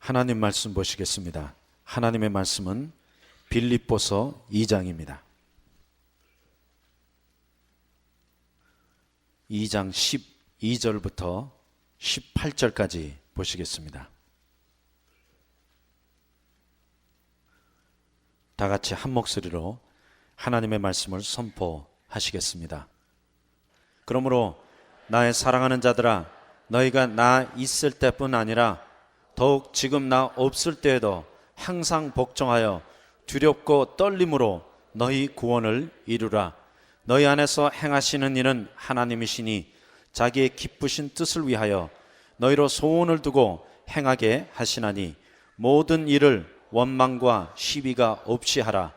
하나님 말씀 보시겠습니다. 하나님의 말씀은 빌립보서 2장입니다. 2장 12절부터 18절까지 보시겠습니다. 다 같이 한 목소리로 하나님의 말씀을 선포하시겠습니다. 그러므로 나의 사랑하는 자들아, 너희가 나 있을 때뿐 아니라 더욱 지금 나 없을 때에도 항상 복종하여 두렵고 떨림으로 너희 구원을 이루라. 너희 안에서 행하시는 일은 하나님이시니 자기의 기쁘신 뜻을 위하여 너희로 소원을 두고 행하게 하시나니 모든 일을 원망과 시비가 없이 하라.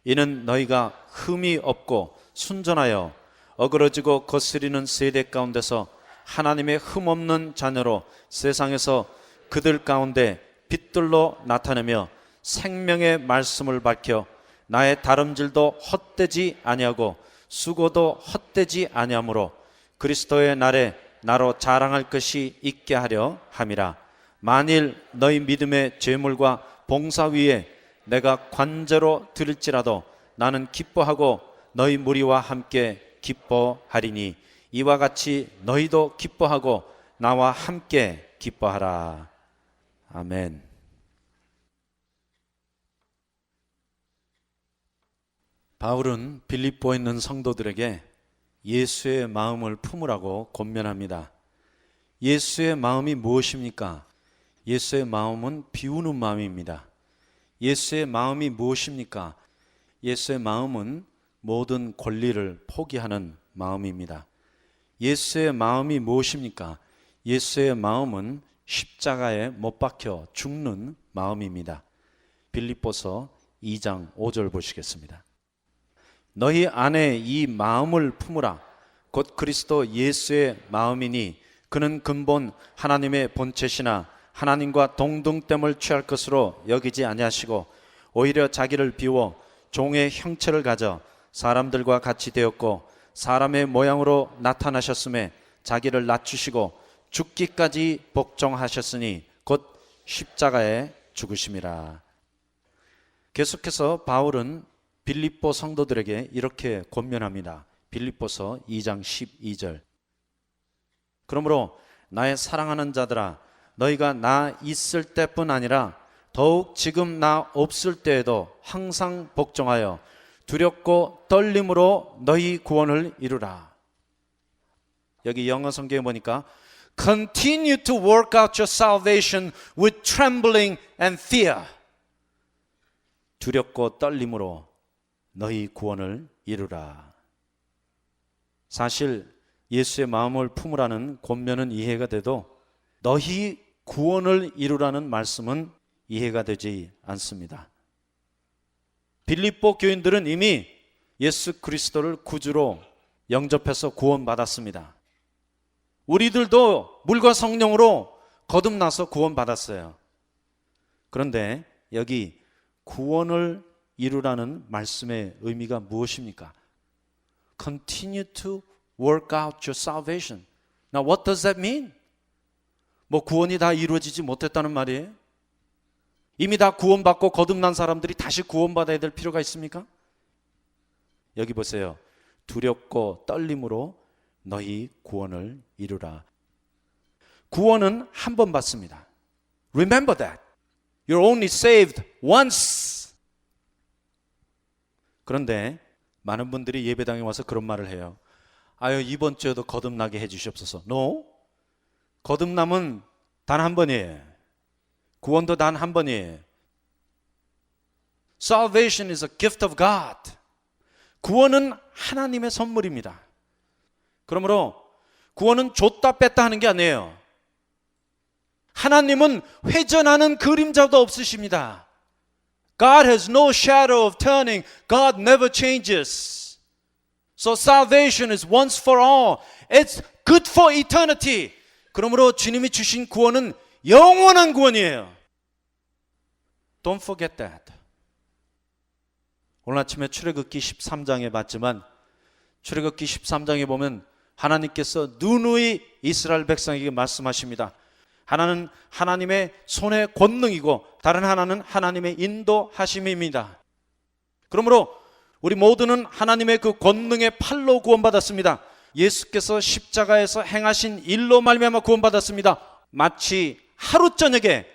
이는 너희가 흠이 없고 순전하여 어그러지고 거스리는 세대 가운데서 하나님의 흠없는 자녀로 세상에서 그들 가운데 빛들로 나타내며 생명의 말씀을 밝혀 나의 다름질도 헛되지 아니하고 수고도 헛되지 아니하므로 그리스도의 날에 나로 자랑할 것이 있게 하려 함이라. 만일 너희 믿음의 제물과 봉사 위에 내가 관제로 드릴지라도 나는 기뻐하고 너희 무리와 함께 기뻐하리니 이와 같이 너희도 기뻐하고 나와 함께 기뻐하라. 아멘. 바울은 빌립보에 있는 성도들에게 예수의 마음을 품으라고 권면합니다. 예수의 마음이 무엇입니까? 예수의 마음은 비우는 마음입니다. 예수의 마음이 무엇입니까? 예수의 마음은 모든 권리를 포기하는 마음입니다. 예수의 마음이 무엇입니까? 예수의 마음은 십자가에 못 박혀 죽는 마음입니다. 빌립보서 2장 5절 보시겠습니다. 너희 안에 이 마음을 품으라. 곧 그리스도 예수의 마음이니 그는 근본 하나님의 본체시나 하나님과 동등됨을 취할 것으로 여기지 아니하시고 오히려 자기를 비워 종의 형체를 가져 사람들과 같이 되었고 사람의 모양으로 나타나셨음에 자기를 낮추시고 죽기까지 복종하셨으니 곧 십자가에 죽으심이라. 계속해서 바울은 빌립보 성도들에게 이렇게 권면합니다. 빌립보서 2장 12절. 그러므로 나의 사랑하는 자들아, 너희가 나 있을 때뿐 아니라 더욱 지금 나 없을 때에도 항상 복종하여 두렵고 떨림으로 너희 구원을 이루라. 여기 영어 성경에 보니까 Continue to work out your salvation with trembling and fear. 두렵고 떨림으로 너희 구원을 이루라. 사실 예수의 마음을 품으라는 권면은 이해가 돼도 너희 구원을 이루라는 말씀은 이해가 되지 않습니다. 빌립보 교인들은 이미 예수 그리스도를 구주로 영접해서 구원받았습니다. 우리들도 물과 성령으로 거듭나서 구원받았어요. 그런데 여기 구원을 이루라는 말씀의 의미가 무엇입니까? Continue to work out your salvation. Now what does that mean? 뭐 구원이 다 이루어지지 못했다는 말이에요? 이미 다 구원받고 거듭난 사람들이 다시 구원받아야 될 필요가 있습니까? 여기 보세요. 두렵고 떨림으로 너희 구원을 이루라. 구원은 한 번 받습니다. Remember that. You're only saved once. 그런데 많은 분들이 예배당에 와서 그런 말을 해요. 아유, 이번 주에도 거듭나게 해주시옵소서. No. 거듭남은 단 한 번이에요. 구원도 단 한 번이에요. Salvation is a gift of God. 구원은 하나님의 선물입니다. 그러므로 구원은 줬다 뺐다 하는 게 아니에요. 하나님은 회전하는 그림자도 없으십니다. God has no shadow of turning. God never changes. So salvation is once for all. It's good for eternity. 그러므로 주님이 주신 구원은 영원한 구원이에요. Don't forget that. 오늘 아침에 출애굽기 13장에 봤지만 출애굽기 13장에 보면 하나님께서 누누이 이스라엘 백성에게 말씀하십니다. 하나는 하나님의 손의 권능이고 다른 하나는 하나님의 인도하심입니다. 그러므로 우리 모두는 하나님의 그 권능의 팔로 구원받았습니다. 예수께서 십자가에서 행하신 일로 말미암아 구원받았습니다. 마치 하루 저녁에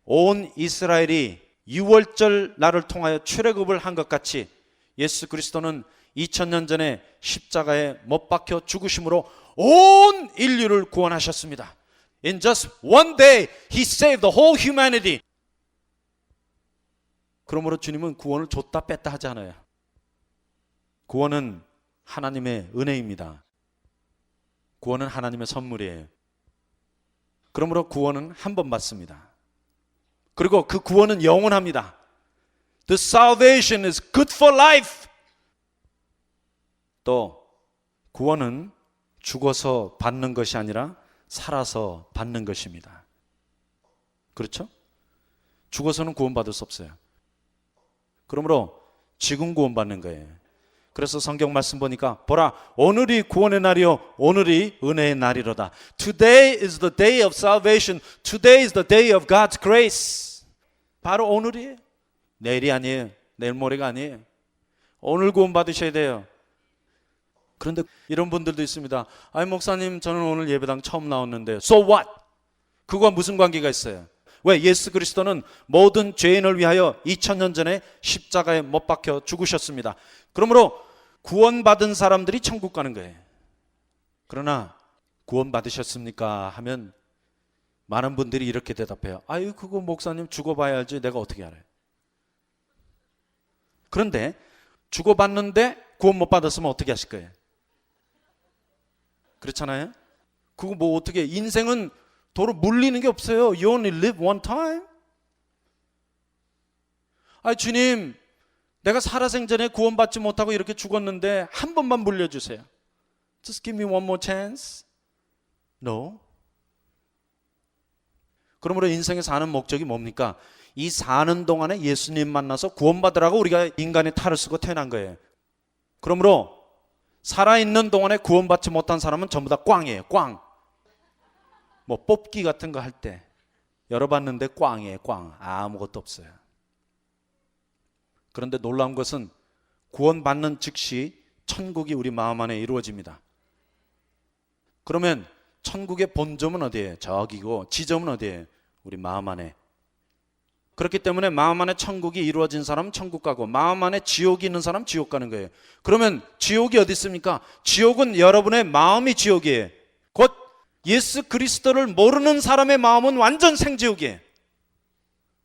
온 이스라엘이 유월절 날을 통하여 출애굽을 한 것 같이 예수 그리스도는 2000년 전에 십자가에 못 박혀 죽으심으로 온 인류를 구원하셨습니다. In just one day, He saved the whole humanity. 그러므로 주님은 구원을 줬다 뺐다 하지 않아요. 구원은 하나님의 은혜입니다. 구원은 하나님의 선물이에요. 그러므로 구원은 한 번 받습니다. 그리고 그 구원은 영원합니다. The salvation is good for life. 또 구원은 죽어서 받는 것이 아니라 살아서 받는 것입니다. 그렇죠? 죽어서는 구원받을 수 없어요. 그러므로 지금 구원받는 거예요. 그래서 성경 말씀 보니까 보라 오늘이 구원의 날이요 오늘이 은혜의 날이로다. Today is the day of salvation. Today is the day of God's grace. 바로 오늘이에요. 내일이 아니에요. 내일 모레가 아니에요. 오늘 구원 받으셔야 돼요. 그런데 이런 분들도 있습니다. 아니 목사님 저는 오늘 예배당 처음 나왔는데 So what? 그거와 무슨 관계가 있어요? 왜? 예수 그리스도는 모든 죄인을 위하여 2000년 전에 십자가에 못 박혀 죽으셨습니다. 그러므로 구원받은 사람들이 천국 가는 거예요. 그러나 구원받으셨습니까? 하면 많은 분들이 이렇게 대답해요. 아유 그거 목사님 죽어봐야 알지 내가 어떻게 알아요? 그런데 죽어봤는데 구원 못 받았으면 어떻게 하실 거예요? 그렇잖아요? 그거 뭐 어떻게 인생은 도로 물리는 게 없어요. You only live one time. 아 주님 내가 살아생전에 구원받지 못하고 이렇게 죽었는데 한 번만 물려주세요. Just give me one more chance. No. 그러므로 인생에 사는 목적이 뭡니까? 이 사는 동안에 예수님 만나서 구원받으라고 우리가 인간의 탈을 쓰고 태어난 거예요. 그러므로 살아있는 동안에 구원받지 못한 사람은 전부 다 꽝이에요. 꽝. 뭐 뽑기 같은 거 할 때 열어봤는데 꽝이에요. 꽝. 아무것도 없어요. 그런데 놀라운 것은 구원받는 즉시 천국이 우리 마음 안에 이루어집니다. 그러면 천국의 본점은 어디예요? 저기고 지점은 어디예요? 우리 마음 안에. 그렇기 때문에 마음 안에 천국이 이루어진 사람은 천국 가고 마음 안에 지옥이 있는 사람은 지옥 가는 거예요. 그러면 지옥이 어디 있습니까? 지옥은 여러분의 마음이 지옥이에요. 곧 예수 그리스도를 모르는 사람의 마음은 완전 생지옥이에요.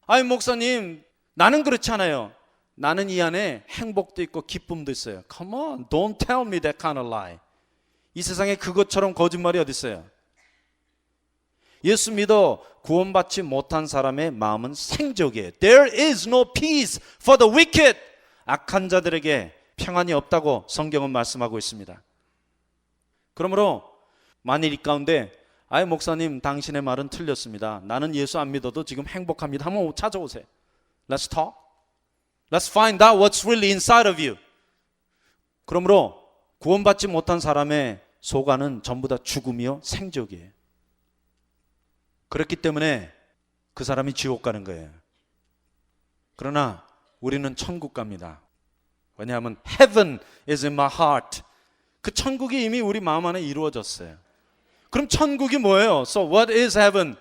아니 목사님 나는 그렇지 않아요. 나는 이 안에 행복도 있고 기쁨도 있어요. Come on, don't tell me that kind of lie. 이 세상에 그것처럼 거짓말이 어디 있어요? 예수 믿어 구원받지 못한 사람의 마음은 생적이에요. There is no peace for the wicked. 악한 자들에게 평안이 없다고 성경은 말씀하고 있습니다. 그러므로 만일 이 가운데 아이 목사님 당신의 말은 틀렸습니다. 나는 예수 안 믿어도 지금 행복합니다. 한번 찾아오세요. Let's talk. Let's find out what's really inside of you. 그러므로 구원받지 못한 사람의 속안은 전부 다 죽음이요 생적이에요. 그렇기 때문에 그 사람이 지옥 가는 거예요. 그러나 우리는 천국 갑니다. 왜냐하면 Heaven is in my heart. 그 천국이 이미 우리 마음 안에 이루어졌어요. 그럼 천국이 뭐예요? So what is heaven?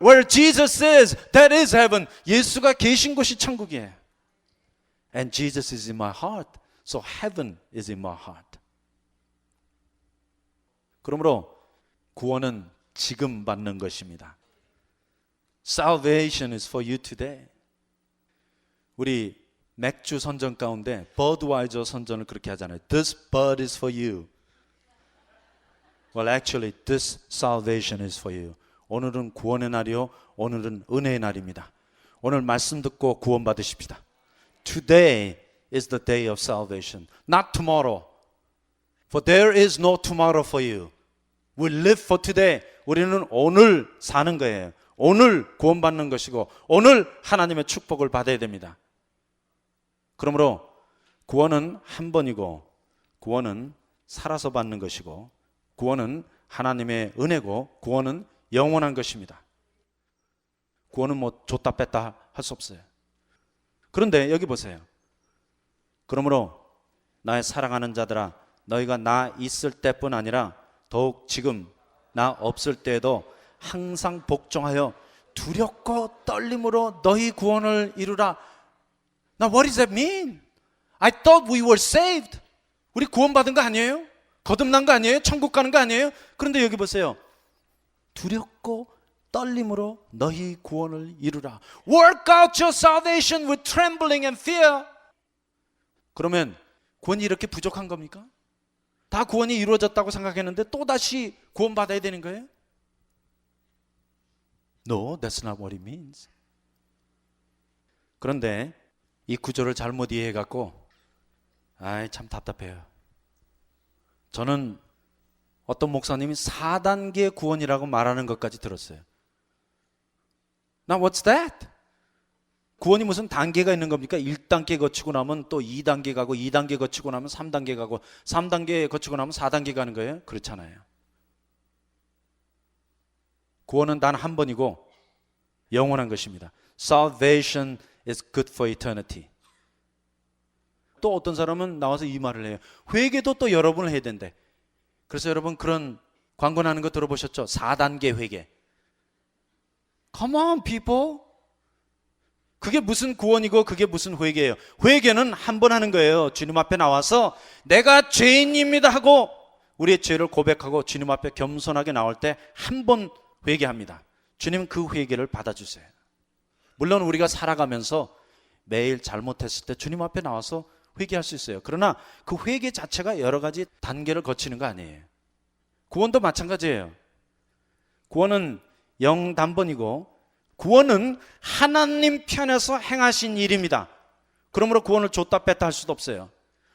Where Jesus is, that is heaven. 예수가 계신 곳이 천국이에요. And Jesus is in my heart. So heaven is in my heart. 그러므로 구원은 지금 받는 것입니다. Salvation is for you today. 우리 맥주 선전 가운데 버드와이저 선전을 그렇게 하잖아요. This bud is for you. Well, actually, this salvation is for you. 오늘은 구원의 날이요, 오늘은 은혜의 날입니다. 오늘 말씀 듣고 구원 받으십시다. Today is the day of salvation, not tomorrow. For there is no tomorrow for you. We live for today. 우리는 오늘 사는 거예요. 오늘 구원받는 것이고 오늘 하나님의 축복을 받아야 됩니다. 그러므로 구원은 한 번이고 구원은 살아서 받는 것이고 구원은 하나님의 은혜고 구원은 영원한 것입니다. 구원은 뭐 줬다 뺐다 할 수 없어요. 그런데 여기 보세요. 그러므로 나의 사랑하는 자들아, 너희가 나 있을 때뿐 아니라 더욱 지금 나 없을 때에도 항상 복종하여 두렵고 떨림으로 너희 구원을 이루라. Now what does that mean? I thought we were saved. 우리 구원받은 거 아니에요? 거듭난 거 아니에요? 천국 가는 거 아니에요? 그런데 여기 보세요. 두렵고 떨림으로 너희 구원을 이루라. Work out your salvation with trembling and fear. 그러면 구원이 이렇게 부족한 겁니까? 다 구원이 이루어졌다고 생각했는데 또다시 구원받아야 되는 거예요? No, that's not what it means. 그런데 이 구조를 잘못 이해해갖고 참 답답해요. 저는 어떤 목사님이 4단계 구원이라고 말하는 것까지 들었어요. Now what's that? 구원이 무슨 단계가 있는 겁니까? 1단계 거치고 나면 또 2단계 가고 2단계 거치고 나면 3단계 가고 3단계 거치고 나면 4단계 가는 거예요? 그렇잖아요. 구원은 단 한 번이고 영원한 것입니다. Salvation is good for eternity. 또 어떤 사람은 나와서 이 말을 해요. 회개도 또 여러 번을 해야 된대. 그래서 여러분 그런 광고 나는 거 들어보셨죠? 4단계 회개. Come on people. 그게 무슨 구원이고 그게 무슨 회개예요? 회개는 한 번 하는 거예요. 주님 앞에 나와서 내가 죄인입니다 하고 우리의 죄를 고백하고 주님 앞에 겸손하게 나올 때 한 번 회개합니다. 주님 그 회개를 받아주세요. 물론 우리가 살아가면서 매일 잘못했을 때 주님 앞에 나와서 회개할 수 있어요. 그러나 그 회개 자체가 여러 가지 단계를 거치는 거 아니에요. 구원도 마찬가지예요. 구원은 영단번이고 구원은 하나님 편에서 행하신 일입니다. 그러므로 구원을 줬다 뺐다 할 수도 없어요.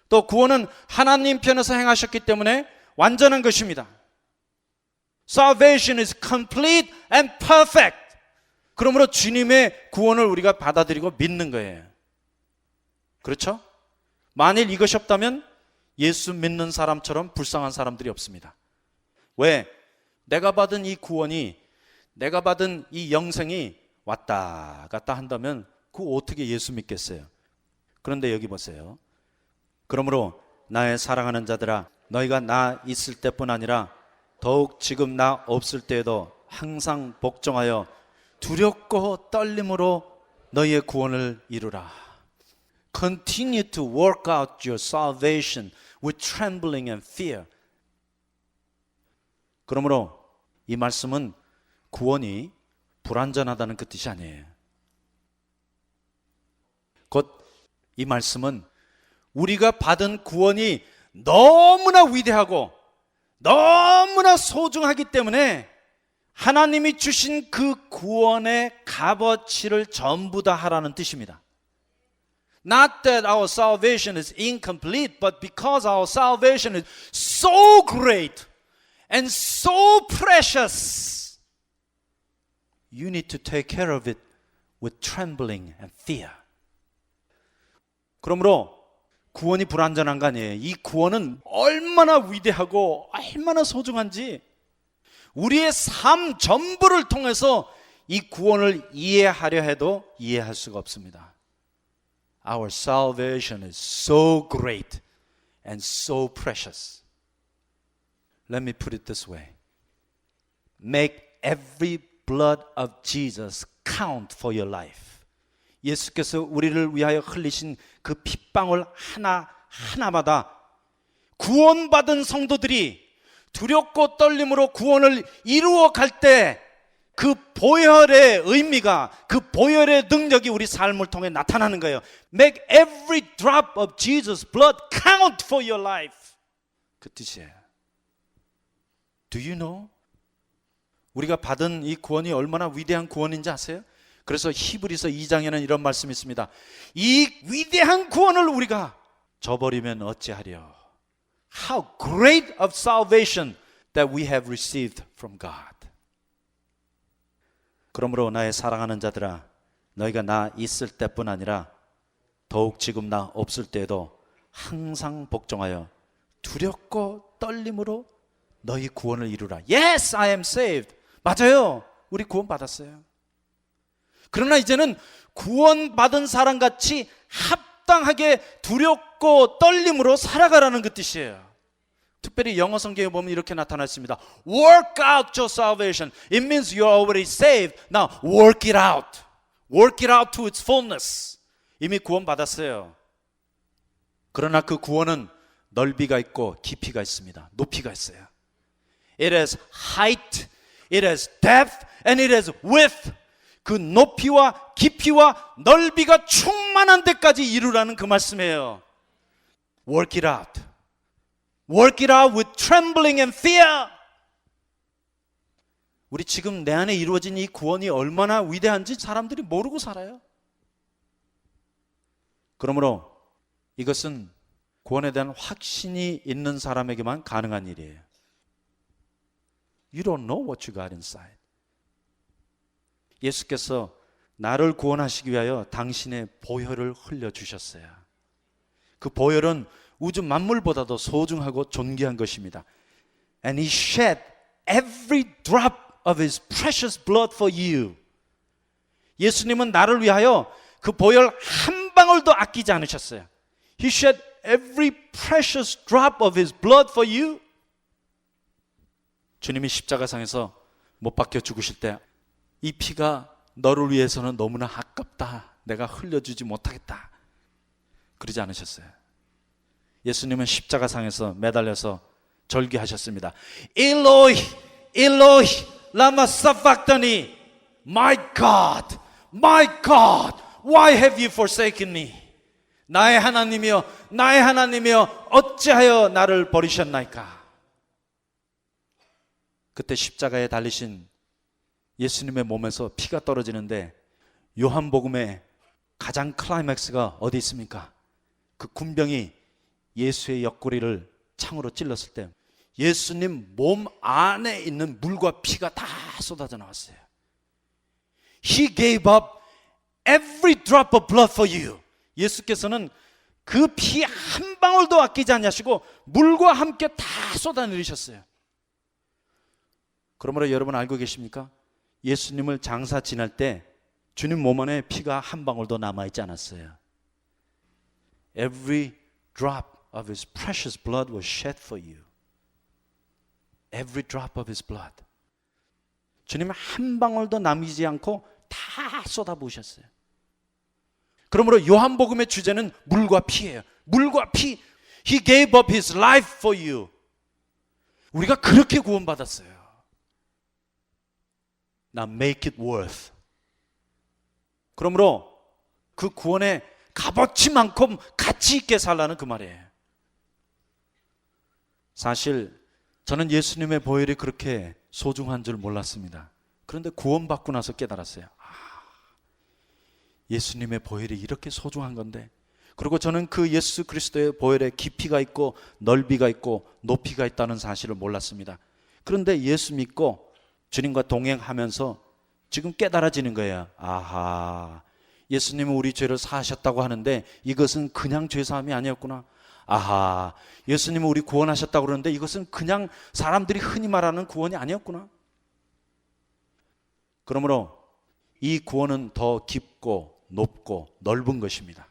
또 구원은 하나님 편에서 행하셨기 때문에 완전한 것입니다. Salvation is complete and perfect. 그러므로 주님의 구원을 우리가 받아들이고 믿는 거예요. 그렇죠? 만일 이것이 없다면 예수 믿는 사람처럼 불쌍한 사람들이 없습니다. 왜? 내가 받은 이 구원이, 내가 받은 이 영생이 왔다 갔다 한다면 그거 어떻게 예수 믿겠어요? 그런데 여기 보세요. 그러므로 나의 사랑하는 자들아, 너희가 나 있을 때뿐 아니라 더욱 지금 나 없을 때에도 항상 복종하여 두렵고 떨림으로 너희의 구원을 이루라. Continue to work out your salvation with trembling and fear. 그러므로 이 말씀은 구원이 불완전하다는 그 뜻이 아니에요. 곧 이 말씀은 우리가 받은 구원이 너무나 위대하고 너무나 소중하기 때문에 하나님이 주신 그 구원의 값어치를 전부 다 하라는 뜻입니다. Not that our salvation is incomplete, but because our salvation is so great and so precious, you need to take care of it with trembling and fear. 그러므로 구원이 불완전한 거 아니에요. 이 구원은 얼마나 위대하고 얼마나 소중한지 우리의 삶 전부를 통해서 이 구원을 이해하려 해도 이해할 수가 없습니다. Our salvation is so great and so precious. Let me put it this way. Make every blood of Jesus count for your life. 예수께서 우리를 위하여 흘리신 그 핏방울 하나마다 구원받은 성도들이 두렵고 떨림으로 구원을 이루어 갈 때 그 보혈의 의미가, 그 보혈의 능력이 우리 삶을 통해 나타나는 거예요. Make every drop of Jesus' blood count for your life. 그 뜻이에요. Do you know? 우리가 받은 이 구원이 얼마나 위대한 구원인지 아세요? 그래서 히브리서 2장에는 이런 말씀이 있습니다. 이 위대한 구원을 우리가 저버리면 어찌하려? How great of salvation that we have received from God. 그러므로 나의 사랑하는 자들아, 너희가 나 있을 때뿐 아니라 더욱 지금 나 없을 때에도 항상 복종하여 두렵고 떨림으로 너희 구원을 이루라. Yes, I am saved. 맞아요. 우리 구원 받았어요. 그러나 이제는 구원받은 사람같이 합당하게 두렵고 떨림으로 살아가라는 그 뜻이에요. 특별히 영어 성경에 보면 이렇게 나타나 있습니다. Work out your salvation. It means you are already saved. Now work it out. Work it out to its fullness. 이미 구원받았어요. 그러나 그 구원은 넓이가 있고 깊이가 있습니다. 높이가 있어요. It has height, it has depth, and it has width. 그 높이와 깊이와 넓이가 충만한 데까지 이루라는 그 말씀이에요. Work it out. Work it out with trembling and fear. 우리 지금 내 안에 이루어진 이 구원이 얼마나 위대한지 사람들이 모르고 살아요. 그러므로 이것은 구원에 대한 확신이 있는 사람에게만 가능한 일이에요. You don't know what you got inside. 예수께서 나를 구원하시기 위하여 당신의 보혈을 흘려주셨어요. 그 보혈은 우주 만물보다도 소중하고 존귀한 것입니다. And He shed every drop of His precious blood for you. 예수님은 나를 위하여 그 보혈 한 방울도 아끼지 않으셨어요. He shed every precious drop of His blood for you. 주님이 십자가상에서 못 박혀 죽으실 때 이 피가 너를 위해서는 너무나 아깝다. 내가 흘려주지 못하겠다. 그러지 않으셨어요. 예수님은 십자가상에서 매달려서 절규하셨습니다. 일로이 일로이 라마 사박다니 My God, my God, why have you forsaken me? 나의 하나님이여, 나의 하나님이여, 어찌하여 나를 버리셨나이까? 그때 십자가에 달리신 예수님의 몸에서 피가 떨어지는데 요한복음의 가장 클라이맥스가 어디 있습니까? 그 군병이 예수의 옆구리를 창으로 찔렀을 때 예수님 몸 안에 있는 물과 피가 다 쏟아져 나왔어요. He gave up every drop of blood for you. 예수께서는 그 피 한 방울도 아끼지 않으시고 물과 함께 다 쏟아내리셨어요. 그러므로 여러분 알고 계십니까? 예수님을 장사 지날 때 주님 몸 안에 피가 한 방울도 남아있지 않았어요. Every drop of His precious blood was shed for you. Every drop of His blood. 주님 한 방울도 남기지 않고 다 쏟아부으셨어요. 그러므로 요한복음의 주제는 물과 피예요. 물과 피. He gave up His life for you. 우리가 그렇게 구원받았어요. Now make it worth. 그러므로 그 구원의 값어치만큼 가치 있게 살라는 그 말이에요. 사실 저는 예수님의 보혈이 그렇게 소중한 줄 몰랐습니다. 그런데 구원받고 나서 깨달았어요. 예수님의 보혈이 이렇게 소중한 건데, 그리고 저는 그 예수 그리스도의 보혈에 깊이가 있고 넓이가 있고 높이가 있다는 사실을 몰랐습니다. 그런데 예수 믿고 주님과 동행하면서 지금 깨달아지는 거예요. 아하, 예수님은 우리 죄를 사하셨다고 하는데 이것은 그냥 죄사함이 아니었구나. 아하, 예수님은 우리 구원하셨다고 그러는데 이것은 그냥 사람들이 흔히 말하는 구원이 아니었구나. 그러므로 이 구원은 더 깊고 높고 넓은 것입니다.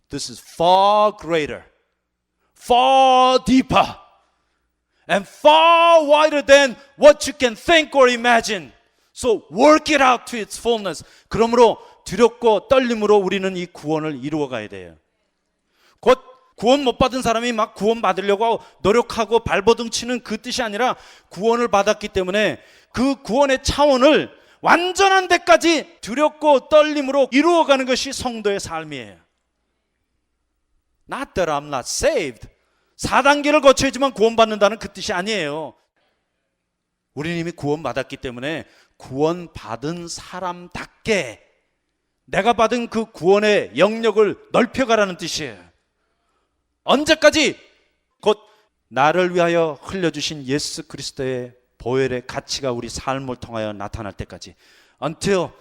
This is far greater, far deeper, and far wider than what you can think or imagine. So work it out to its fullness. 그러므로 두렵고 떨림으로 우리는 이 구원을 이루어 가야 돼요. 곧 구원 못 받은 사람이 막 구원 받으려고 노력하고 발버둥 치는 그 뜻이 아니라 구원을 받았기 때문에 그 구원의 차원을 완전한 데까지 두렵고 떨림으로 이루어가는 것이 성도의 삶이에요. Not that I'm not saved. 4단계를 거쳐야지만 구원받는다는 그 뜻이 아니에요. 우리는 이미 구원받았기 때문에 구원받은 사람답게 내가 받은 그 구원의 영역을 넓혀가라는 뜻이에요. 언제까지? 곧 나를 위하여 흘려주신 예수 그리스도의 보혈의 가치가 우리 삶을 통하여 나타날 때까지. Until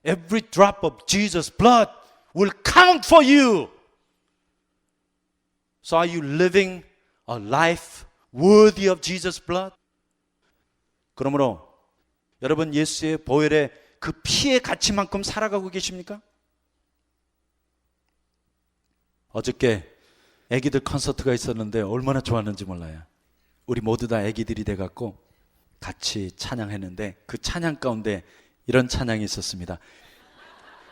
every drop of Jesus' blood will count for you. So are you living a life worthy of Jesus' blood? 그러므로 여러분 예수의 보혈의 그 피의 가치만큼 살아가고 계십니까? 어저께 애기들 콘서트가 있었는데 얼마나 좋았는지 몰라요. 우리 모두 다 애기들이 돼갖고 같이 찬양했는데 그 찬양 가운데 이런 찬양이 있었습니다.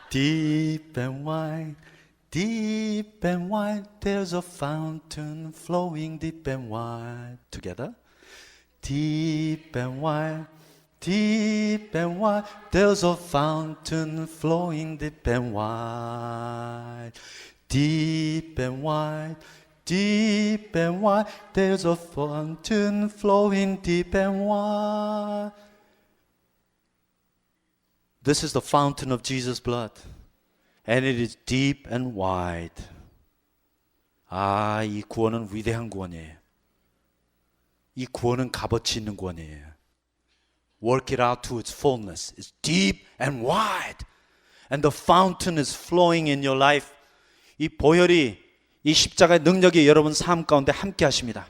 Deep and wide, deep and wide, there's a fountain flowing deep and wide. Together. Deep and wide, deep and wide, there's a fountain flowing deep and wide. Deep and wide, deep and wide, there's a fountain flowing deep and wide. This is the fountain of Jesus' blood, and it is deep and wide. 아, 이 구원은 위대한 구원이에요. 이 구원은 값어치 있는 구원이에요. Work it out to its fullness. It's deep and wide, and the fountain is flowing in your life. 이 보혈이, 이 십자가의 능력이 여러분 삶 가운데 함께 하십니다.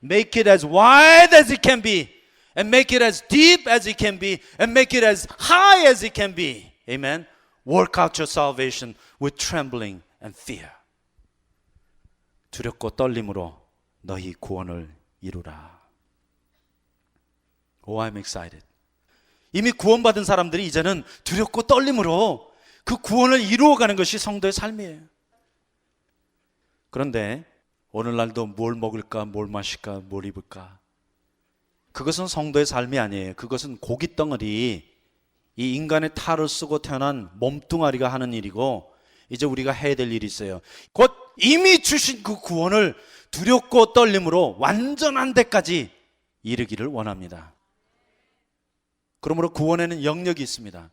Make it as wide as it can be, and make it as deep as it can be, and make it as high as it can be. Amen. Work out your salvation with trembling and fear. 두렵고 떨림으로 너희 구원을 이루라. Oh, I'm excited. 이미 구원받은 사람들이 이제는 두렵고 떨림으로 그 구원을 이루어가는 것이 성도의 삶이에요. 그런데 오늘날도 뭘 먹을까, 뭘 마실까, 뭘 입을까, 그것은 성도의 삶이 아니에요. 그것은 고깃덩어리, 이 인간의 탈을 쓰고 태어난 몸뚱아리가 하는 일이고, 이제 우리가 해야 될 일이 있어요. 곧 이미 주신 그 구원을 두렵고 떨림으로 완전한 데까지 이르기를 원합니다. 그러므로 구원에는 영역이 있습니다.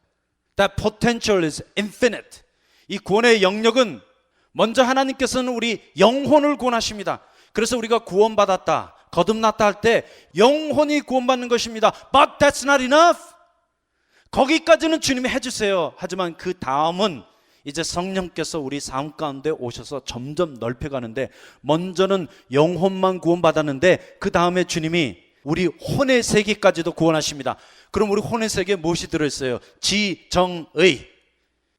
That potential is infinite. 이 구원의 영역은 먼저 하나님께서는 우리 영혼을 구원하십니다. 그래서 우리가 구원받았다, 거듭났다 할 때 영혼이 구원받는 것입니다. But that's not enough. 거기까지는 주님이 해주세요. 하지만 그 다음은 이제 성령께서 우리 삶 가운데 오셔서 점점 넓혀가는데, 먼저는 영혼만 구원받았는데 그 다음에 주님이 우리 혼의 세계까지도 구원하십니다. 그럼 우리 혼의 세계에 무엇이 들어있어요? 지정의,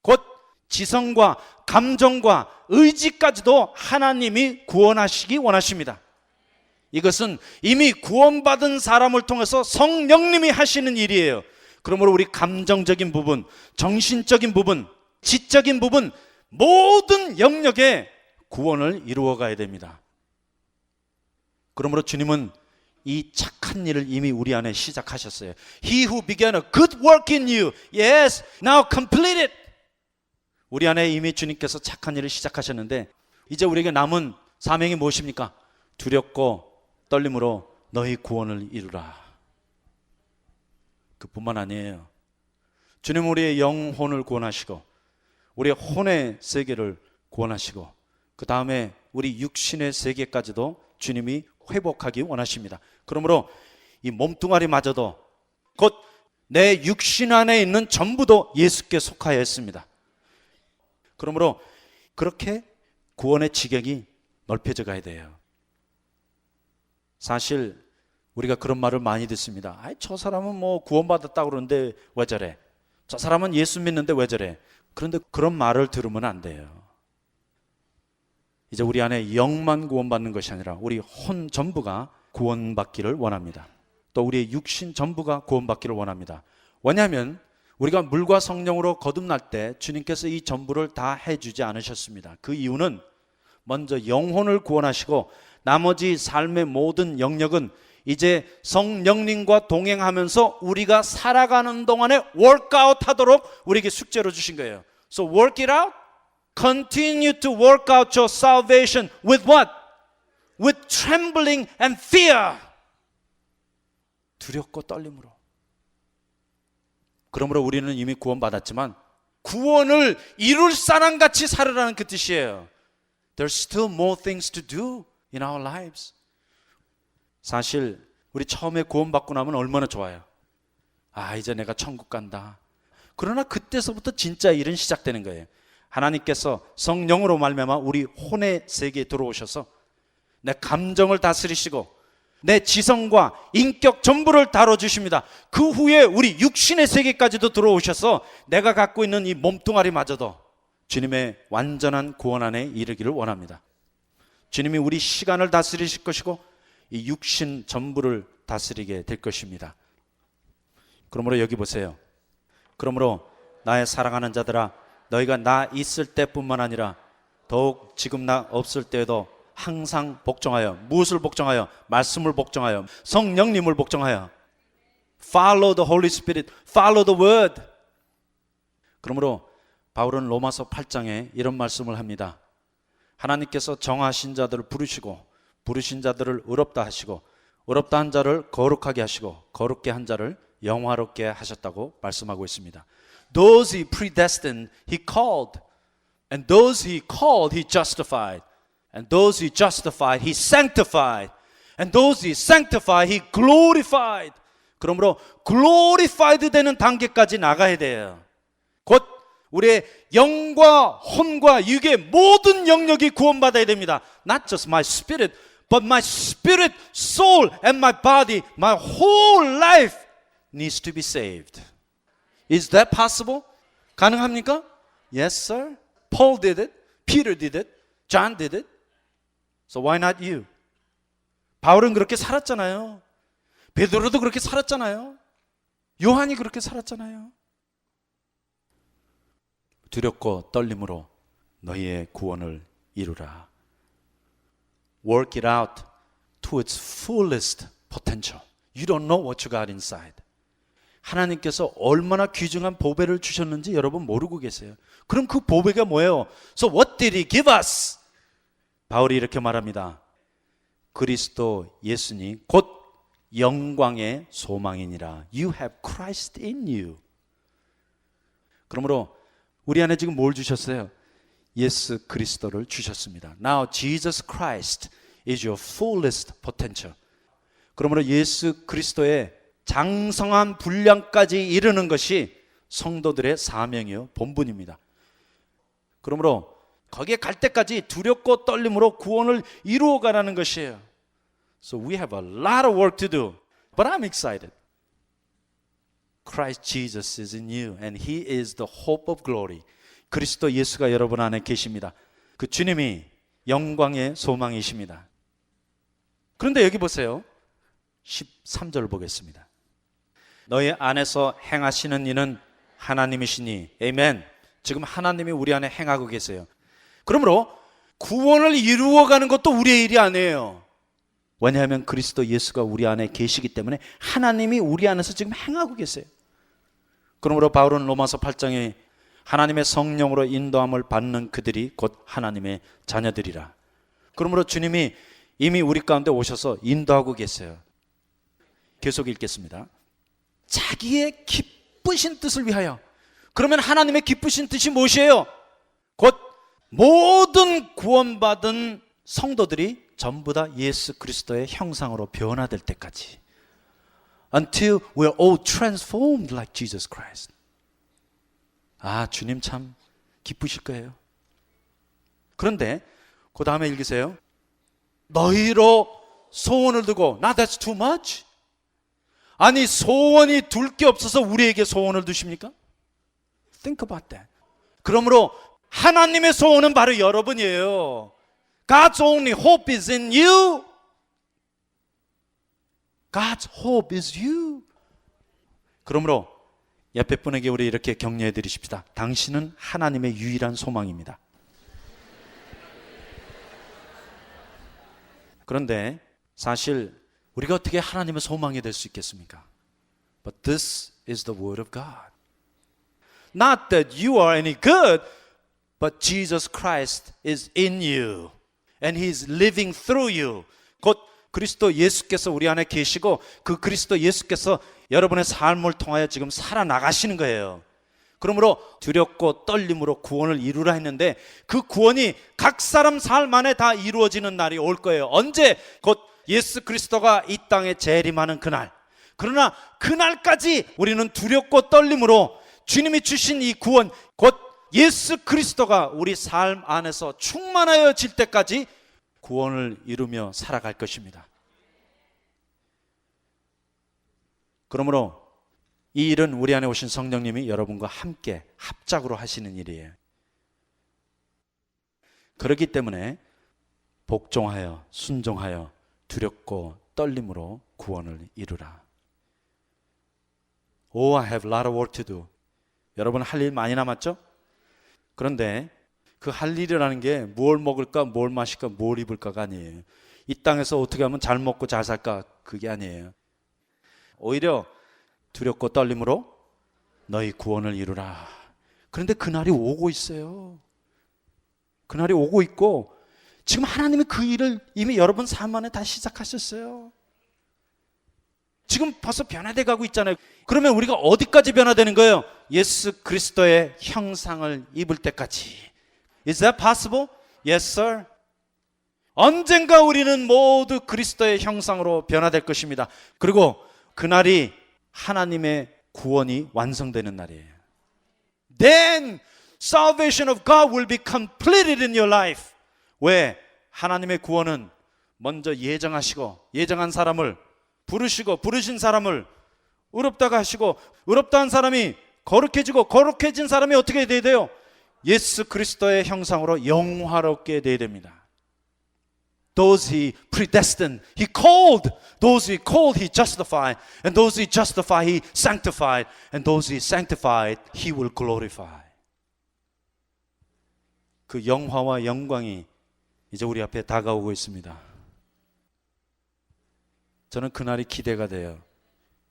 곧 지성과 감정과 의지까지도 하나님이 구원하시기 원하십니다. 이것은 이미 구원받은 사람을 통해서 성령님이 하시는 일이에요. 그러므로 우리 감정적인 부분, 정신적인 부분, 지적인 부분, 모든 영역에 구원을 이루어 가야 됩니다. 그러므로 주님은 이 착한 일을 이미 우리 안에 시작하셨어요. He who began a good work in you, yes, now complete it. 우리 안에 이미 주님께서 착한 일을 시작하셨는데, 이제 우리에게 남은 사명이 무엇입니까? 두렵고 떨림으로 너희 구원을 이루라. 그뿐만 아니에요. 주님 우리의 영혼을 구원하시고 우리의 혼의 세계를 구원하시고 그 다음에 우리 육신의 세계까지도 주님이 회복하기 원하십니다. 그러므로 이 몸뚱아리마저도, 곧 내 육신 안에 있는 전부도 예수께 속하여 했습니다. 그러므로 그렇게 구원의 지경이 넓혀져 가야 돼요. 사실 우리가 그런 말을 많이 듣습니다. 아이, 저 사람은 뭐 구원받았다고 그러는데 왜 저래? 저 사람은 예수 믿는데 왜 저래? 그런데 그런 말을 들으면 안 돼요. 이제 우리 안에 영만 구원받는 것이 아니라 우리 혼 전부가 구원받기를 원합니다. 또 우리의 육신 전부가 구원받기를 원합니다. 왜냐하면 우리가 물과 성령으로 거듭날 때 주님께서 이 전부를 다 해주지 않으셨습니다. 그 이유는 먼저 영혼을 구원하시고 나머지 삶의 모든 영역은 이제 성령님과 동행하면서 우리가 살아가는 동안에 workout 하도록 우리에게 숙제로 주신 거예요. So work it out. Continue to work out your salvation with what? With trembling and fear. 두렵고 떨림으로. 그러므로 우리는 이미 구원받았지만 구원을 이룰 사람같이 살으라는 그 뜻이에요. There's still more things to do in our lives. 사실 우리 처음에 구원받고 나면 얼마나 좋아요. 아, 이제 내가 천국 간다. 그러나 그때서부터 진짜 일은 시작되는 거예요. 하나님께서 성령으로 말미암아 우리 혼의 세계에 들어오셔서 내 감정을 다스리시고 내 지성과 인격 전부를 다뤄주십니다. 그 후에 우리 육신의 세계까지도 들어오셔서 내가 갖고 있는 이 몸뚱아리마저도 주님의 완전한 구원 안에 이르기를 원합니다. 주님이 우리 시간을 다스리실 것이고 이 육신 전부를 다스리게 될 것입니다. 그러므로 여기 보세요. 그러므로 나의 사랑하는 자들아, 너희가 나 있을 때뿐만 아니라 더욱 지금 나 없을 때에도 항상 복종하여, 무엇을 복종하여? 말씀을 복종하여, 성령님을 복종하여. Follow the Holy Spirit, follow the Word. 그러므로 바울은 로마서 8장에 이런 말씀을 합니다. 하나님께서 정하신 자들을 부르시고 부르신 자들을 의롭다 하시고 의롭다 한 자를 거룩하게 하시고 거룩게 한 자를 영화롭게 하셨다고 말씀하고 있습니다. Those he predestined, he called. And those he called, he justified. And those he justified, he sanctified. And those he sanctified, he glorified. 그러므로 glorified 되는 단계까지 나가야 돼요. 곧 우리의 영과 혼과 육의 모든 영역이 구원받아야 됩니다. Not just my spirit, but my spirit, soul, and my body, my whole life needs to be saved. Is that possible? 가능합니까? Yes, sir. Paul did it. Peter did it. John did it. So why not you? 바울은 그렇게 살았잖아요. 베드로도 그렇게 살았잖아요. 요한이 그렇게 살았잖아요. 두렵고 떨림으로 너희의 구원을 이루라. Work it out to its fullest potential. You don't know what you got inside. 하나님께서 얼마나 귀중한 보배를 주셨는지 여러분 모르고 계세요. 그럼 그 보배가 뭐예요? So what did he give us? 바울이 이렇게 말합니다. 그리스도 예수니 곧 영광의 소망이니라. You have Christ in you. 그러므로 우리 안에 지금 뭘 주셨어요? 예수 그리스도를 주셨습니다. Now Jesus Christ is your fullest potential. 그러므로 예수 그리스도의 장성한 분량까지 이르는 것이 성도들의 사명이요 본분입니다. 그러므로 거기에 갈 때까지 두렵고 떨림으로 구원을 이루어가라는 것이에요. So we have a lot of work to do, but I'm excited. Christ Jesus is in you and He is the hope of glory. 그리스도 예수가 여러분 안에 계십니다. 그 주님이 영광의 소망이십니다. 그런데 여기 보세요. 13절 보겠습니다. 너희 안에서 행하시는 이는 하나님이시니. 아멘. 지금 하나님이 우리 안에 행하고 계세요. 그러므로 구원을 이루어가는 것도 우리의 일이 아니에요. 왜냐하면 그리스도 예수가 우리 안에 계시기 때문에 하나님이 우리 안에서 지금 행하고 계세요. 그러므로 바울은 로마서 8장에 하나님의 성령으로 인도함을 받는 그들이 곧 하나님의 자녀들이라. 그러므로 주님이 이미 우리 가운데 오셔서 인도하고 계세요. 계속 읽겠습니다. 자기의 기쁘신 뜻을 위하여. 그러면 하나님의 기쁘신 뜻이 무엇이에요? 곧 모든 구원받은 성도들이 전부 다 예수 그리스도의 형상으로 변화될 때까지. Until we're all transformed like Jesus Christ. 아, 주님 참 기쁘실 거예요. 그런데 그 다음에 읽으세요. 너희로 소원을 두고 Now that's too much. 아니 소원이 둘 게 없어서 우리에게 소원을 두십니까? Think about that. 그러므로 하나님의 소원은 바로 여러분이에요. God's only hope is in you. God's hope is you. 그러므로 옆에 분에게 우리 이렇게 격려해 드리십시다. 당신은 하나님의 유일한 소망입니다. 그런데 사실 우리가 어떻게 하나님의 소망이 될 수 있겠습니까? But this is the word of God. Not that you are any good, but Jesus Christ is in you. And He is living through you. 곧 그리스도 예수께서 우리 안에 계시고 그 그리스도 예수께서 여러분의 삶을 통하여 지금 살아나가시는 거예요. 그러므로 두렵고 떨림으로 구원을 이루라 했는데 그 구원이 각 사람 삶 안에 다 이루어지는 날이 올 거예요. 언제? 곧 예수 그리스도가 이 땅에 재림하는 그날. 그러나 그날까지 우리는 두렵고 떨림으로 주님이 주신 이 구원, 곧 예수 그리스도가 우리 삶 안에서 충만하여질 때까지 구원을 이루며 살아갈 것입니다. 그러므로 이 일은 우리 안에 오신 성령님이 여러분과 함께 합작으로 하시는 일이에요. 그렇기 때문에 복종하여 순종하여 두렵고 떨림으로 구원을 이루라. Oh, I have a lot of work to do. 여러분 할 일 많이 남았죠? 그런데 그 할 일이라는 게 뭘 먹을까, 뭘 마실까, 뭘 입을까가 아니에요. 이 땅에서 어떻게 하면 잘 먹고 잘 살까, 그게 아니에요. 오히려 두렵고 떨림으로 너희 구원을 이루라. 그런데 그날이 오고 있어요. 그날이 오고 있고 지금 하나님이 그 일을 이미 여러분 삶 안에 다 시작하셨어요. 지금 벌써 변화돼 가고 있잖아요. 그러면 우리가 어디까지 변화되는 거예요? 예수 그리스도의 형상을 입을 때까지. Is that possible? Yes, sir. 언젠가 우리는 모두 그리스도의 형상으로 변화될 것입니다. 그리고 그날이 하나님의 구원이 완성되는 날이에요. Then salvation of God will be completed in your life. 왜? 하나님의 구원은 먼저 예정하시고 예정한 사람을 부르시고 부르신 사람을 의롭다고 하시고 의롭다 한 사람이 거룩해지고 거룩해진 사람이 어떻게 돼야 돼요? 예수 그리스도의 형상으로 영화롭게 돼야 됩니다. Those he predestined, he called. Those he called, he justified. And those he justified, he sanctified. And those he sanctified, he will glorify. 그 영화와 영광이 이제 우리 앞에 다가오고 있습니다. 저는 그날이 기대가 돼요.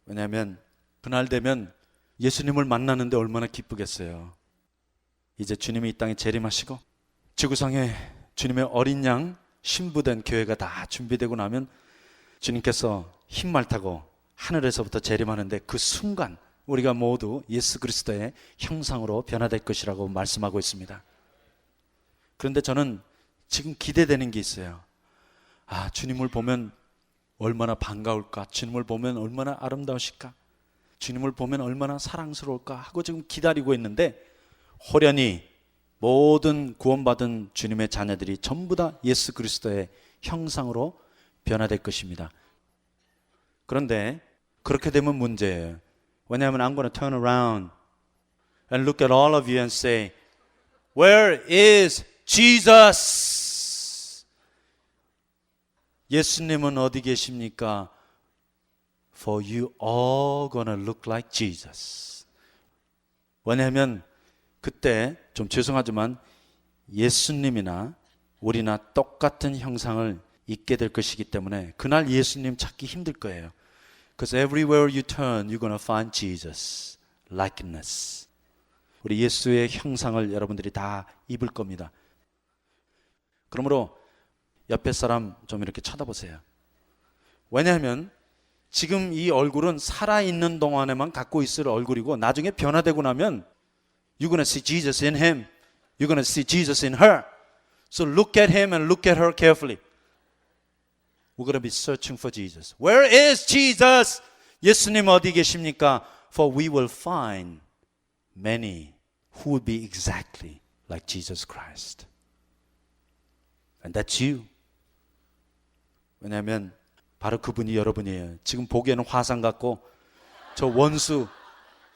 왜냐하면 그날 되면 예수님을 만나는데 얼마나 기쁘겠어요. 이제 주님이 이 땅에 재림하시고 지구상에 주님의 어린 양 신부된 교회가 다 준비되고 나면 주님께서 흰말 타고 하늘에서부터 재림하는데 그 순간 우리가 모두 예수 그리스도의 형상으로 변화될 것이라고 말씀하고 있습니다. 그런데 저는 지금 기대되는 게 있어요. 아, 주님을 보면 얼마나 반가울까? 주님을 보면 얼마나 아름다우실까? 주님을 보면 얼마나 사랑스러울까? 하고 지금 기다리고 있는데 호련히 모든 구원받은 주님의 자녀들이 전부 다 예수 그리스도의 형상으로 변화될 것입니다. 그런데 그렇게 되면 문제예요. 왜냐하면 I'm going to turn around and look at all of you and say, Where is Jesus? 예수님은 어디 계십니까? For you all gonna look like Jesus. 왜냐하면 그때 좀 죄송하지만 예수님이나 우리나 똑같은 형상을 입게 될 것이기 때문에 그날 예수님 찾기 힘들 거예요. Because everywhere you turn, you're gonna find Jesus likeness. 우리 예수의 형상을 여러분들이 다 입을 겁니다. 그러므로 옆에 사람 좀 이렇게 쳐다보세요. 왜냐하면 지금 이 얼굴은 살아있는 동안에만 갖고 있을 얼굴이고 나중에 변화되고 나면 You're going to see Jesus in him. You're going to see Jesus in her. So look at him and look at her carefully. We're going to be searching for Jesus. Where is Jesus? 예수님 어디 계십니까? For we will find many who will be exactly like Jesus Christ. And that's you. 왜냐하면 바로 그분이 여러분이에요. 지금 보기에는 화상 같고 저 원수,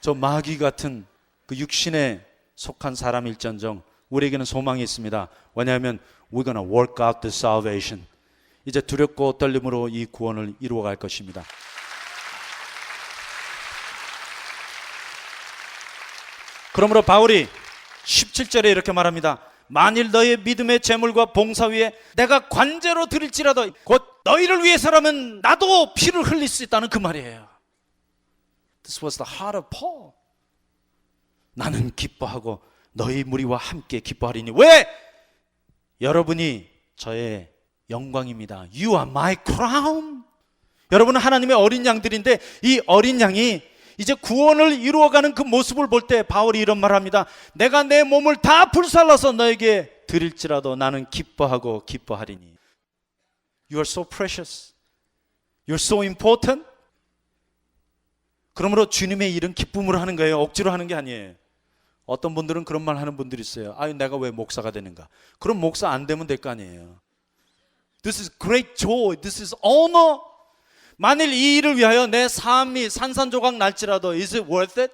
저 마귀 같은 그 육신에 속한 사람일전정 우리에게는 소망이 있습니다. 왜냐하면 we're gonna work out the salvation. 이제 두렵고 떨림으로 이 구원을 이루어갈 것입니다. 그러므로 바울이 17절에 이렇게 말합니다. 만일 너의 믿음의 제물과 봉사 위에 내가 관제로 드릴지라도 곧 너희를 위해서라면 나도 피를 흘릴 수 있다는 그 말이에요. This was the heart of Paul. 나는 기뻐하고 너희 무리와 함께 기뻐하리니 왜? 여러분이 저의 영광입니다. You are my crown. 여러분은 하나님의 어린 양들인데 이 어린 양이 이제 구원을 이루어가는 그 모습을 볼 때 바울이 이런 말합니다. 내가 내 몸을 다 불살라서 너에게 드릴지라도 나는 기뻐하고 기뻐하리니. You are so precious. You're so important. 그러므로 주님의 일은 기쁨으로 하는 거예요. 억지로 하는 게 아니에요. 어떤 분들은 그런 말 하는 분들이 있어요. 아유, 내가 왜 목사가 되는가? 그럼 목사 안 되면 될 거 아니에요. This is great joy. This is honor. 만일 이 일을 위하여 내 삶이 산산조각 날지라도 is it worth it?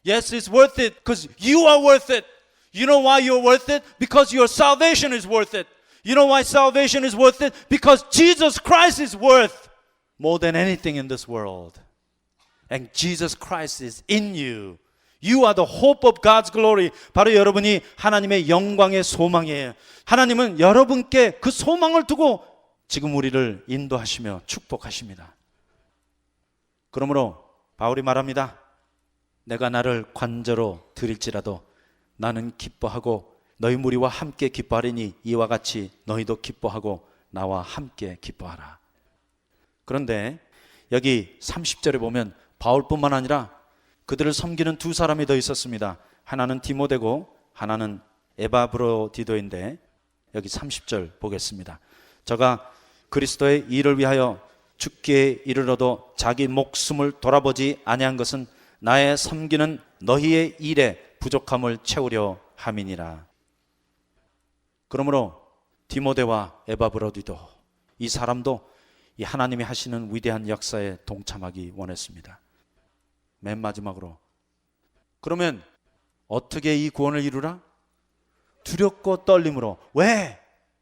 Yes, it's worth it because you are worth it. You know why you're worth it? Because your salvation is worth it. You know why salvation is worth it? Because Jesus Christ is worth more than anything in this world. And Jesus Christ is in you. You are the hope of God's glory. 바로 여러분이 하나님의 영광의 소망이에요. 하나님은 여러분께 그 소망을 두고 지금 우리를 인도하시며 축복하십니다. 그러므로 바울이 말합니다. 내가 나를 관저로 드릴지라도 나는 기뻐하고 너희 무리와 함께 기뻐하리니 이와 같이 너희도 기뻐하고 나와 함께 기뻐하라. 그런데 여기 30절에 보면 바울뿐만 아니라 그들을 섬기는 두 사람이 더 있었습니다. 하나는 디모데고 하나는 에바브로디도인데 여기 30절 보겠습니다. 저가 그리스도의 일을 위하여 죽기에 이르러도 자기 목숨을 돌아보지 아니한 것은 나의 섬기는 너희의 일에 부족함을 채우려 함이니라. 그러므로 디모데와 에바브로디도 이 사람도 이 하나님이 하시는 위대한 역사에 동참하기 원했습니다. 맨 마지막으로 그러면 어떻게 이 구원을 이루라? 두렵고 떨림으로. 왜?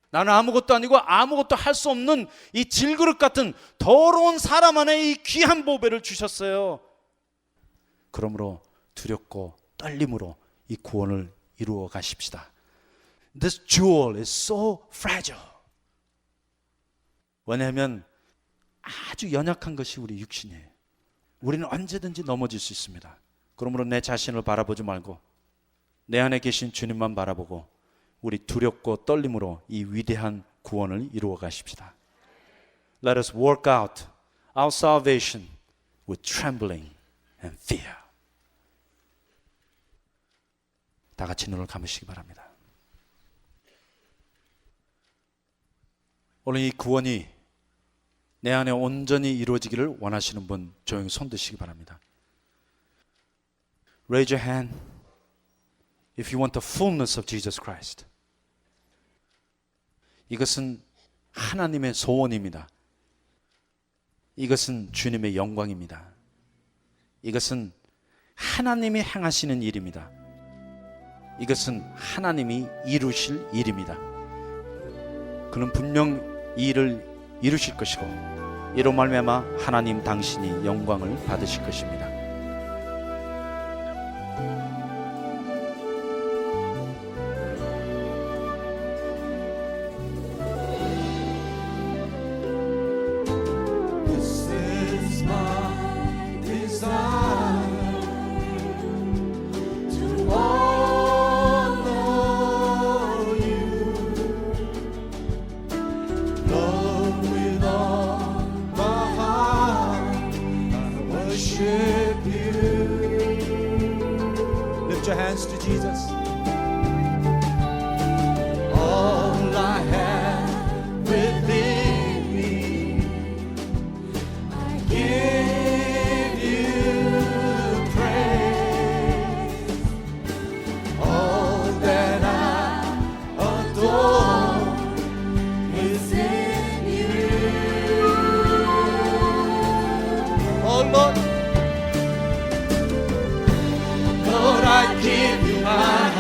나는 아무것도 아니고 아무것도 할 수 없는 이 질그릇 같은 더러운 사람 안에 이 귀한 보배를 주셨어요. 그러므로 두렵고 떨림으로 이 구원을 이루어 가십시다. This jewel is so fragile. 왜냐하면 아주 연약한 것이 우리 육신이에요. 우리는 언제든지 넘어질 수 있습니다. 그러므로 내 자신을 바라보지 말고 내 안에 계신 주님만 바라보고 우리 두렵고 떨림으로 이 위대한 구원을 이루어 가십시다. Let us work out our salvation with trembling and fear. 다 같이 눈을 감으시기 바랍니다. 오늘 이 구원이 내 안에 온전히 이루어지기를 원하시는 분 조용히 손 드시기 바랍니다. Raise your hand if you want the fullness of Jesus Christ. 이것은 하나님의 소원입니다. 이것은 주님의 영광입니다. 이것은 하나님이 행하시는 일입니다. 이것은 하나님이 이루실 일입니다. 그는 분명 이 일을 이루실 것이고 이로 말미암아 하나님 당신이 영광을 받으실 것입니다. Lift your hands to Jesus. All I have within me, I give you praise. All that I adore is in you. Oh Lord, I give you my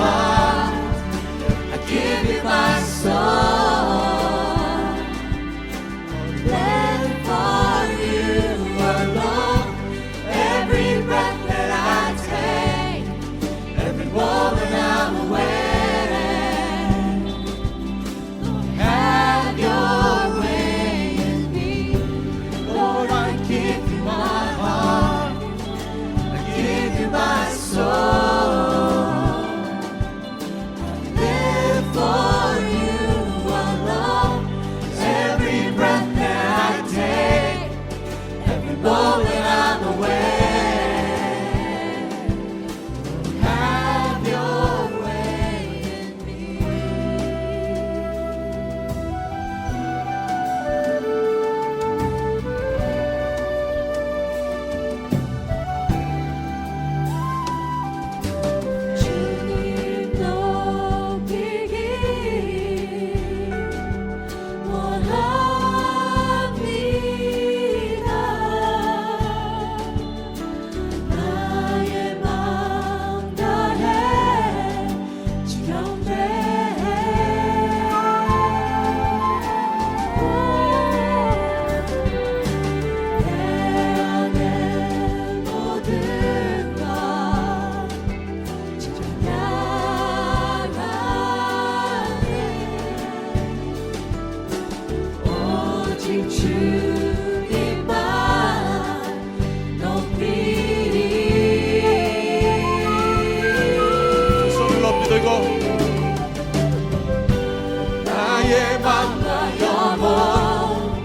나의 맘과 영혼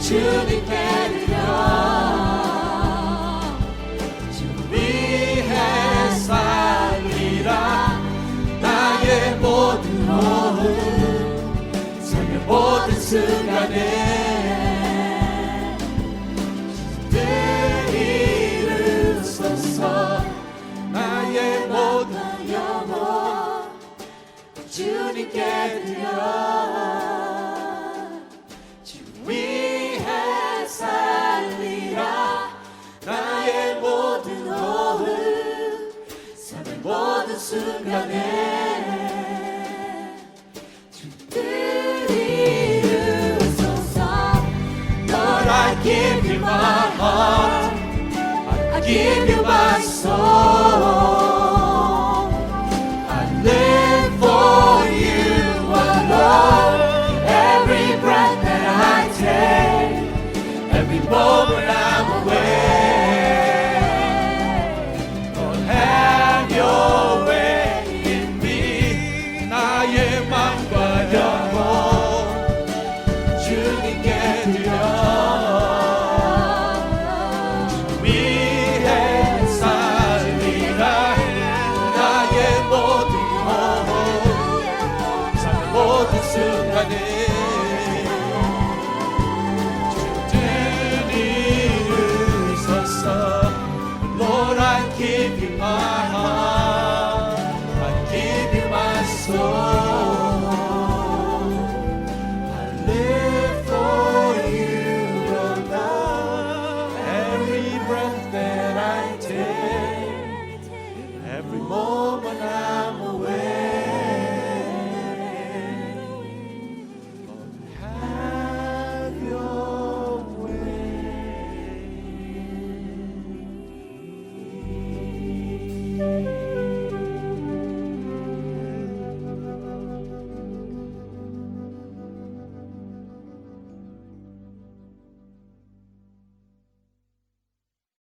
주님께 드려 주 위해 살리라 나의 모든 호흡 삶의 모든 순간에 이루소서 나의 모든 영혼 주님께 드려 주 위해 살리라 나의 모든 호흡 삶의 모든 순간에 Lord, I give you my heart, I give you my soul. I live for you alone. Every breath that I take, every moment I'm awake. Lord, have your way in me. 나의 맘과 영혼 주님께 드려 주 위해 살리라 나의 모든 호흡 삶의 모든 순간에 주는 이루소서 Lord, I give you my heart, I give you my soul.